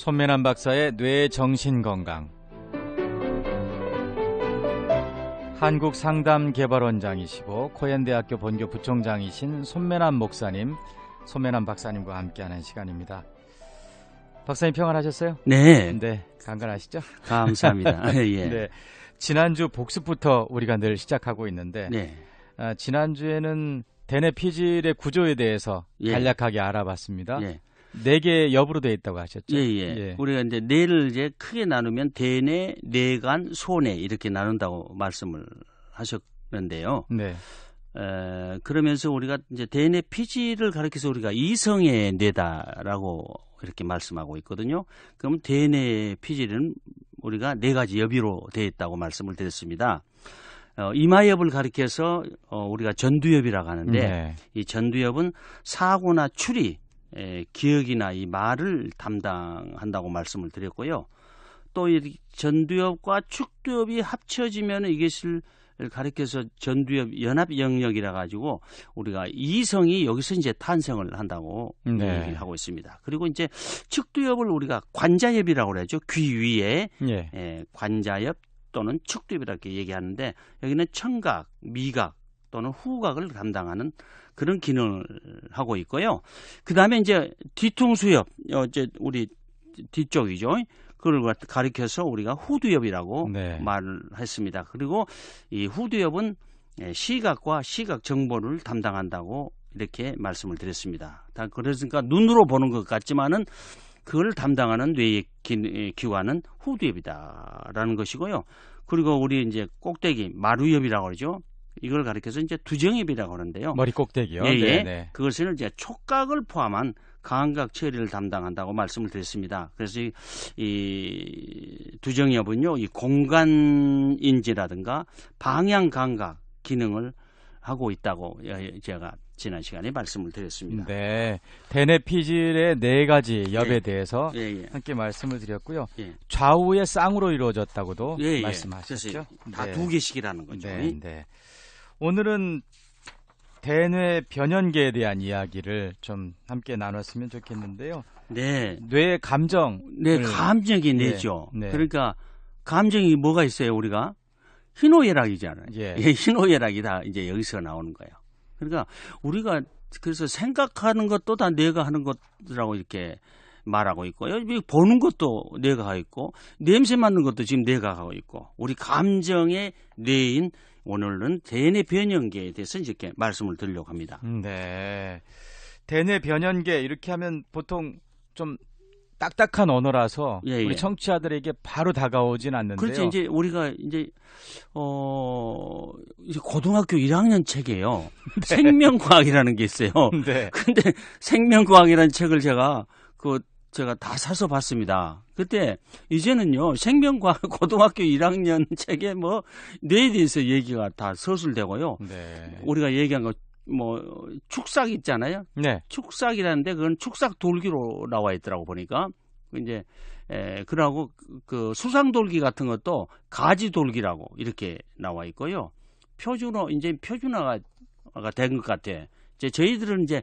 손매남 박사의 뇌정신건강. 한국상담개발원장이시고 코엔대학교 본교 부총장이신 손매남 목사님, 손매남 박사님과 함께하는 시간입니다. 박사님 평안하셨어요? 네. 네, 강건하시죠? 감사합니다. 예. 네, 지난주 복습부터 우리가 늘 시작하고 있는데 네. 지난주에는 대뇌 피질의 구조에 대해서 간략하게 알아봤습니다. 예. 4개 엽으로 되어 있다고 하셨죠? 예. 우리가 이제 뇌를 이제 크게 나누면 대뇌, 뇌간, 소뇌 이렇게 나눈다고 말씀을 하셨는데요. 네. 그러면서 우리가 이제 대뇌 피질을 가리켜서 우리가 이성의 뇌다라고 이렇게 말씀하고 있거든요. 그럼 대뇌 피질은 우리가 4가지 엽으로 되어 있다고 말씀을 드렸습니다. 이마엽을 가리켜서 우리가 전두엽이라고 하는데 네. 이 전두엽은 사고나 추리, 기억이나 이 말을 담당한다고 말씀을 드렸고요. 또 이 전두엽과 축두엽이 합쳐지면 이것을 가리켜서 전두엽 연합 영역이라 가지고 우리가 이성이 여기서 이제 탄생을 한다고 얘기를 하고 있습니다. 그리고 이제 축두엽을 우리가 관자엽이라고 그러죠. 귀 위에 관자엽 또는 축두엽 이렇게 얘기하는데 여기는 청각, 미각 또는 후각을 담당하는 그런 기능을 하고 있고요. 그 다음에 이제 뒤통수엽, 이제 우리 뒤쪽이죠. 그걸 가리켜서 우리가 후두엽이라고 말을 했습니다. 그리고 이 후두엽은 시각과 시각 정보를 담당한다고 이렇게 말씀을 드렸습니다. 그러니까 눈으로 보는 것 같지만은 그걸 담당하는 뇌의 기관은 후두엽이다라는 것이고요. 그리고 우리 이제 꼭대기 마루엽이라고 그러죠. 이걸 가리켜서 이제 두정엽이라고 하는데요. 머리 꼭대기요. 네. 그것은 이제 촉각을 포함한 감각 처리를 담당한다고 말씀을 드렸습니다. 그래서 이 두정엽은요, 이 공간인지라든가 방향 감각 기능을 하고 있다고 제가 지난 시간에 말씀을 드렸습니다. 네, 대뇌 피질의 4가지 엽에 대해서 함께 말씀을 드렸고요. 좌우의 쌍으로 이루어졌다고도 말씀하셨죠. 다 2개씩이라는 거죠. 네. 오늘은 대뇌 변연계에 대한 이야기를 좀 함께 나눴으면 좋겠는데요. 네. 뇌 감정. 감정이 뇌죠. 그러니까 감정이 뭐가 있어요, 우리가? 희노애락이잖아요. 희노애락이 다 이제 여기서 나오는 거예요. 그러니까 우리가 그래서 생각하는 것도 다 뇌가 하는 것이라고 이렇게 말하고 있고요. 보는 것도 뇌가 하고 있고, 냄새 맡는 것도 지금 뇌가 하고 있고, 우리 감정의 뇌인 오늘은 대뇌 변연계에 대해서 이렇게 말씀을 드리려고 합니다. 네. 대뇌 변연계 이렇게 하면 보통 좀 딱딱한 언어라서 우리 청취자들에게 바로 다가오진 않는데요. 그렇죠. 이제 우리가 이제 이제 고등학교 1학년 책이에요. 생명과학이라는 게 있어요. 근데 생명과학이라는 책을 제가 다 사서 봤습니다. 그때 이제는요, 생명과학 고등학교 1학년 책에 뭐 뇌에 대해서 얘기가 다 서술되고요. 우리가 얘기한 거 축삭 있잖아요. 축삭이라는데 그건 축삭 돌기로 나와 있더라고 보니까. 이제 그러고 그 수상돌기 같은 것도 가지돌기라고 이렇게 나와 있고요. 표준화가 된 것 같아요. 저희들은 이제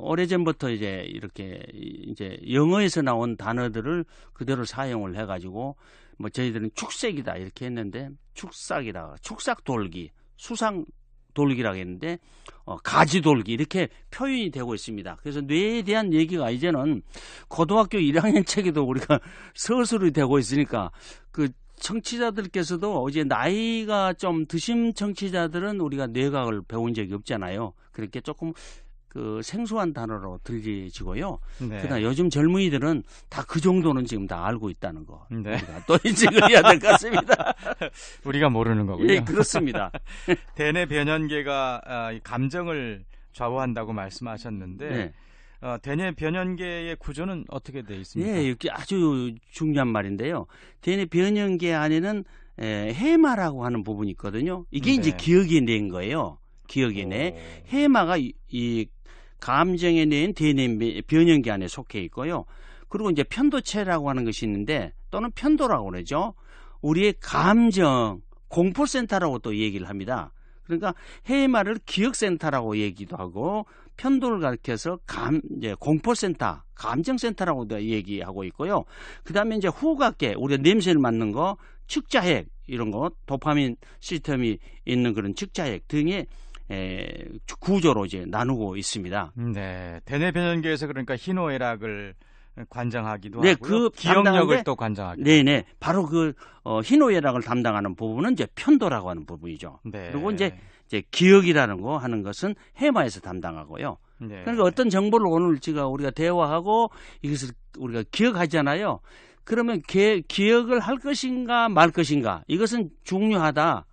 오래전부터 이제 이렇게 이제 영어에서 나온 단어들을 그대로 사용을 해가지고 뭐 저희들은 축색이다 이렇게 했는데 축삭돌기, 수상돌기라고 했는데 가지돌기 이렇게 표현이 되고 있습니다. 그래서 뇌에 대한 얘기가 이제는 고등학교 1학년 책에도 우리가 서술이 되고 있으니까 그 청취자들께서도 이제 나이가 좀 드신 청취자들은 우리가 뇌과학을 배운 적이 없잖아요. 그렇게 조금 그 생소한 단어로 들리지고요. 그러나 요즘 젊은이들은 다 그 정도는 지금 다 알고 있다는 거. 우리가 또 인식을 해야 될 것 같습니다. 우리가 모르는 거군요. 예, 그렇습니다. 대뇌 변연계가 감정을 좌우한다고 말씀하셨는데 대뇌 변연계의 구조는 어떻게 되어 있습니까? 이게 아주 중요한 말인데요. 대뇌 변연계 안에는 해마라고 하는 부분이 있거든요. 이게 이제 기억의 뇌인 거예요. 기억의 뇌. 해마가 이 감정의 뇌인 대뇌 변연계 안에 속해 있고요. 그리고 이제 편도체라고 하는 것이 있는데 또는 편도라고 그러죠. 우리의 감정 공포센터라고 또 얘기를 합니다. 그러니까 해마를 기억센터라고 얘기도 하고 편도를 가리켜서 이제 공포센터, 감정센터라고도 얘기하고 있고요. 그 다음에 이제 후각계, 우리가 냄새를 맡는 거, 측자핵, 이런 거, 도파민 시스템이 있는 그런 측자핵 등의 구조로 이제 나누고 있습니다. 네. 대뇌 변연계에서 그러니까 희노애락을 관장하기도 네, 하고요. 기억력을 또 관장하기도. 네네. 바로 그 희노애락을 담당하는 부분은 이제 편도라고 하는 부분이죠. 네. 그리고 이제 기억이라는 거 하는 것은 해마에서 담당하고요. 네. 그러니까 어떤 정보를 오늘 우리가 대화하고 이것을 우리가 기억하잖아요. 그러면 기억을 할 것인가 말 것인가, 이것은 중요하다.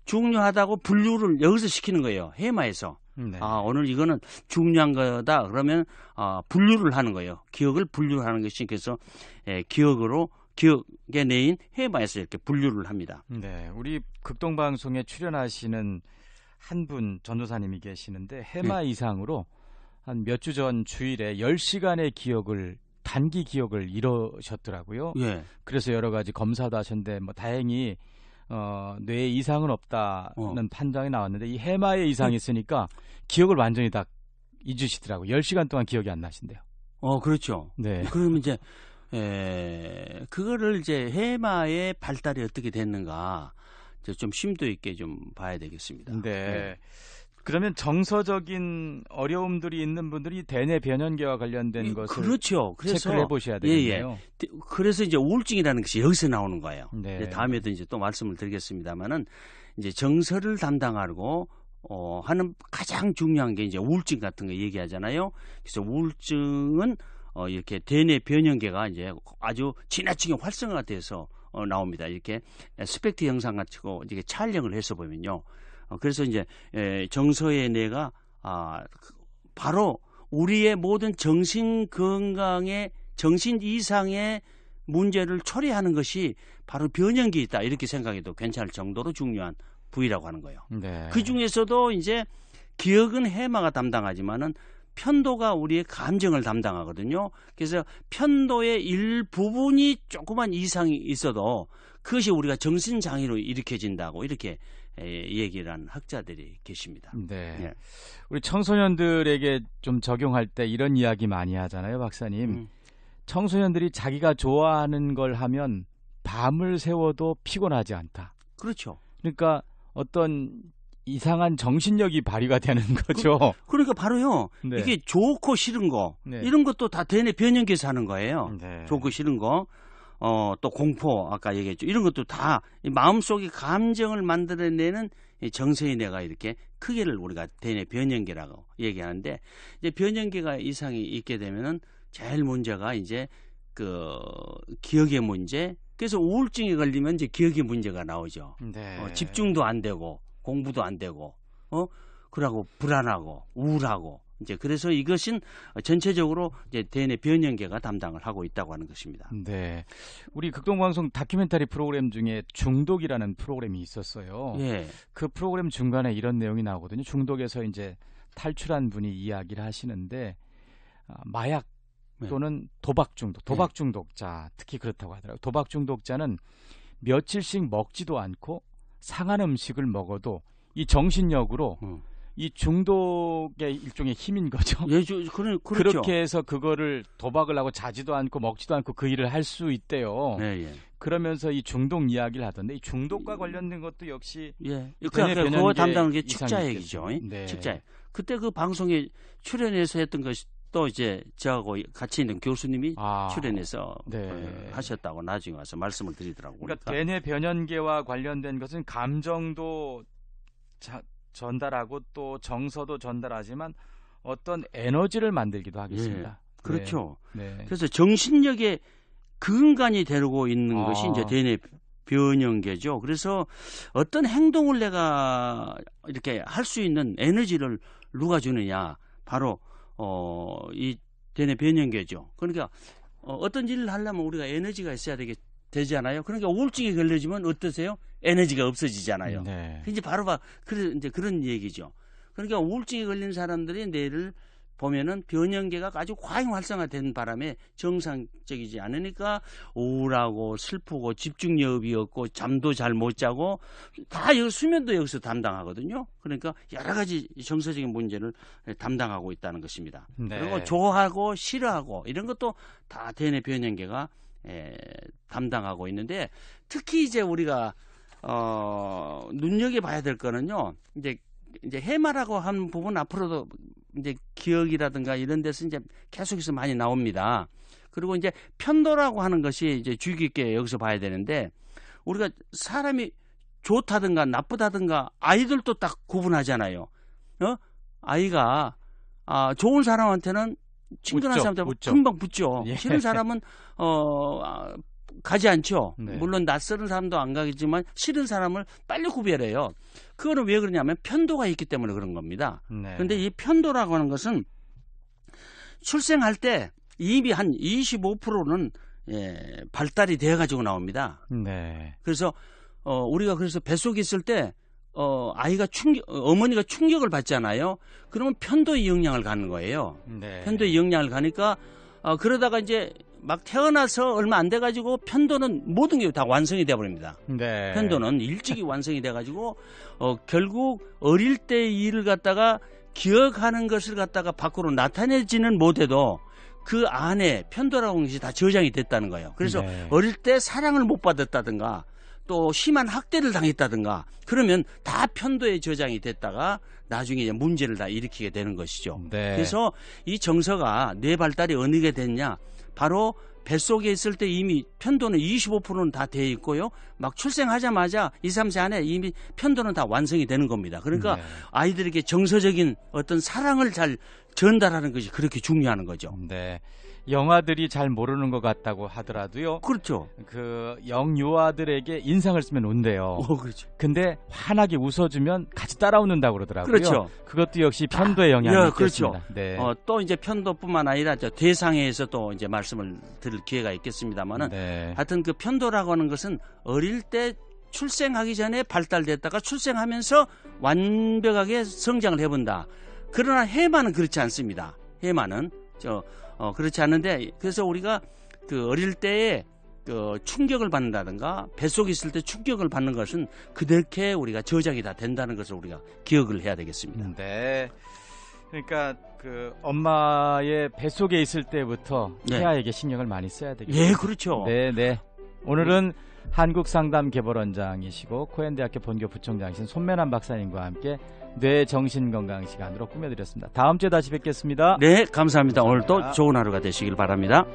중요하다고 분류를 여기서 시키는 거예요. 해마에서. 네. 오늘 이거는 중요한 거다. 그러면 분류를 하는 거예요. 기억을 분류하는 것이, 그래서 기억의 내인 해마에서 이렇게 분류를 합니다. 네, 우리 극동방송에 출연하시는 한 분 전도사님이 계시는데 해마 이상으로 한 몇 주 전 주일에 10시간의 단기 기억을 잃으셨더라고요. 예. 그래서 여러 가지 검사도 하셨는데 뭐 다행히 뇌에 이상은 없다는 판정이 나왔는데 이 해마에 이상이 있으니까 기억을 완전히 다 잊으시더라고요. 10시간 동안 기억이 안 나신대요. 그렇죠. 네. 그러면 이제 그거를 이제 해마의 발달이 어떻게 됐는가 이제 좀 심도 있게 좀 봐야 되겠습니다. 네. 그러면 정서적인 어려움들이 있는 분들이 대뇌 변연계와 관련된 것을 그렇죠. 그래서 체크를 해보셔야 되겠네요. 예. 그래서 이제 우울증이라는 것이 여기서 나오는 거예요. 네. 이제 다음에도 이제 또 말씀을 드리겠습니다만은 이제 정서를 담당하고 하는 가장 중요한 게 이제 우울증 같은 거 얘기하잖아요. 그래서 우울증은 이렇게 대뇌 변연계가 이제 아주 지나치게 활성화가 돼서 나옵니다. 이렇게 스펙트 영상 가지고 이렇게 촬영을 해서 보면요. 그래서 이제 정서의 뇌가 바로 우리의 모든 정신 건강의 정신 이상의 문제를 초래하는 것이 바로 변연기에 있다, 이렇게 생각해도 괜찮을 정도로 중요한 부위라고 하는 거예요. 네. 그 중에서도 이제 기억은 해마가 담당하지만은 편도가 우리의 감정을 담당하거든요. 그래서 편도의 일부분이 조그만 이상이 있어도 그것이 우리가 정신장애로 일으켜진다고 이렇게 얘기를 하는 학자들이 계십니다. 네. 예. 우리 청소년들에게 좀 적용할 때 이런 이야기 많이 하잖아요, 박사님. 청소년들이 자기가 좋아하는 걸 하면 밤을 새워도 피곤하지 않다. 그렇죠. 그러니까 어떤 이상한 정신력이 발휘가 되는 거죠. 그러니까 바로요. 네. 이게 좋고 싫은 거, 네. 이런 것도 다 대뇌 변연계에서 하는 거예요. 네. 좋고 싫은 거, 또 공포, 아까 얘기했죠. 이런 것도 다 마음속의 감정을 만들어내는 정서의 뇌가 이렇게 크기를 우리가 대뇌 변연계라고 얘기하는데, 이제 변연계가 이상이 있게 되면은 제일 문제가 이제 그 기억의 문제. 그래서 우울증에 걸리면 이제 기억의 문제가 나오죠. 네. 집중도 안 되고 공부도 안 되고 그러고 불안하고 우울하고, 이제 그래서 이것은 전체적으로 이제 대뇌 변연계가 담당을 하고 있다고 하는 것입니다. 네. 우리 극동방송 다큐멘터리 프로그램 중에 중독이라는 프로그램이 있었어요. 예. 그 프로그램 중간에 이런 내용이 나오거든요. 중독에서 이제 탈출한 분이 이야기를 하시는데 마약 또는 도박 중독, 도박 중독자 특히 그렇다고 하더라고요. 도박 중독자는 며칠씩 먹지도 않고 상한 음식을 먹어도 이 정신력으로 이 중독의 일종의 힘인 거죠. 예, 그렇죠. 그렇게 해서 그거를 도박을 하고 자지도 않고 먹지도 않고 그 일을 할 수 있대요. 예, 예. 그러면서 이 중독 이야기를 하던데 이 중독과 관련된 것도 역시 그거 담당하는 게 측자액이죠. 네. 측자액. 그때 그 방송에 출연해서 했던 것이 또 이제 저하고 같이 있는 교수님이 출연해서 하셨다고 나중에 와서 말씀을 드리더라고요. 그러니까 대뇌 변연계와 관련된 것은 감정도 전달하고 또 정서도 전달하지만 어떤 에너지를 만들기도 하겠습니다. 예, 그렇죠. 네. 그래서 정신력의 근간이 되고 있는 것이 이제 대뇌 변연계죠. 그래서 어떤 행동을 내가 이렇게 할 수 있는 에너지를 누가 주느냐, 바로 이 대뇌 변연계죠. 그러니까 어떤 일을 하려면 우리가 에너지가 있어야 되잖아요. 그러니까 우울증이 걸려지면 어떠세요? 에너지가 없어지잖아요. 네. 이제 바로 이제 그런 얘기죠. 그러니까 우울증이 걸린 사람들이 뇌를 보면은 변형계가 아주 과잉 활성화된 바람에 정상적이지 않으니까 우울하고 슬프고 집중력이 없고 잠도 잘 못 자고 다 여기 수면도 여기서 담당하거든요. 그러니까 여러 가지 정서적인 문제를 담당하고 있다는 것입니다. 네. 그리고 좋아하고 싫어하고 이런 것도 다 대뇌 변형계가 담당하고 있는데 특히 이제 우리가 눈여겨봐야 될 거는요. 이제 해마라고 한 부분 앞으로도 이제 기억이라든가 이런 데서 이제 계속해서 많이 나옵니다. 그리고 이제 편도라고 하는 것이 이제 주의 깊게 여기서 봐야 되는데 우리가 사람이 좋다든가 나쁘다든가 아이들도 딱 구분하잖아요. 아이가 좋은 사람한테는 친근한 사람한테 금방 붙죠. 예. 싫은 사람은 가지 않죠. 네. 물론 낯설은 사람도 안 가겠지만 싫은 사람을 빨리 구별해요. 그거는 왜 그러냐면 편도가 있기 때문에 그런 겁니다. 그런데 이 편도라고 하는 것은 출생할 때 이미 한 25%는 발달이 되어 가지고 나옵니다. 네. 그래서 우리가 그래서 뱃속에 있을 때 아이가 어머니가 충격을 받잖아요. 그러면 편도에 영향을 가는 거예요. 네. 편도에 영향을 가니까 그러다가 이제 막 태어나서 얼마 안 돼가지고 편도는 모든 게 다 완성이 돼버립니다. 네. 편도는 일찍이 완성이 돼가지고 결국 어릴 때의 일을 갖다가 기억하는 것을 갖다가 밖으로 나타내지는 못해도 그 안에 편도라고 하는 것이 다 저장이 됐다는 거예요. 그래서 네. 어릴 때 사랑을 못 받았다든가 또 심한 학대를 당했다든가 그러면 다 편도에 저장이 됐다가 나중에 이제 문제를 다 일으키게 되는 것이죠. 네. 그래서 이 정서가 뇌 발달이 어느 게 됐냐? 바로 뱃속에 있을 때 이미 편도는 25%는 다 돼 있고요. 막 출생하자마자 2, 3세 안에 이미 편도는 다 완성이 되는 겁니다. 그러니까 네. 아이들에게 정서적인 어떤 사랑을 잘 전달하는 것이 그렇게 중요한 거죠. 네. 영아들이 잘 모르는 것 같다고 하더라도요. 그렇죠. 그 영유아들에게 인상을 쓰면 온대요. 그렇죠. 근데 환하게 웃어주면 같이 따라 웃는다고 그러더라고요. 그렇죠. 그것도 역시 편도의 영향이 그렇죠. 있겠습니다. 네. 또 이제 편도뿐만 아니라 대상에서 또 이제 말씀을 드릴 기회가 있겠습니다만은 네. 하여튼 그 편도라고 하는 것은 어릴 때 출생하기 전에 발달됐다가 출생하면서 완벽하게 성장을 해본다. 그러나 해마는 그렇지 않습니다. 해마는 그렇지 않은데 그래서 우리가 그 어릴 때에 그 충격을 받는다든가 뱃속에 있을 때 충격을 받는 것은 그렇게 우리가 저장이 다 된다는 것을 우리가 기억을 해야 되겠습니다. 네. 그러니까 그 엄마의 뱃속에 있을 때부터 네. 태아에게 신경을 많이 써야 되겠죠. 예, 그렇죠. 네, 네. 오늘은 한국상담개발원장이시고 코엔대학교 본교 부총장이신 손면한 박사님과 함께 뇌정신건강 시간으로 꾸며드렸습니다. 다음 주에 다시 뵙겠습니다. 네, 감사합니다. 감사합니다. 오늘 또 좋은 하루가 되시길 바랍니다.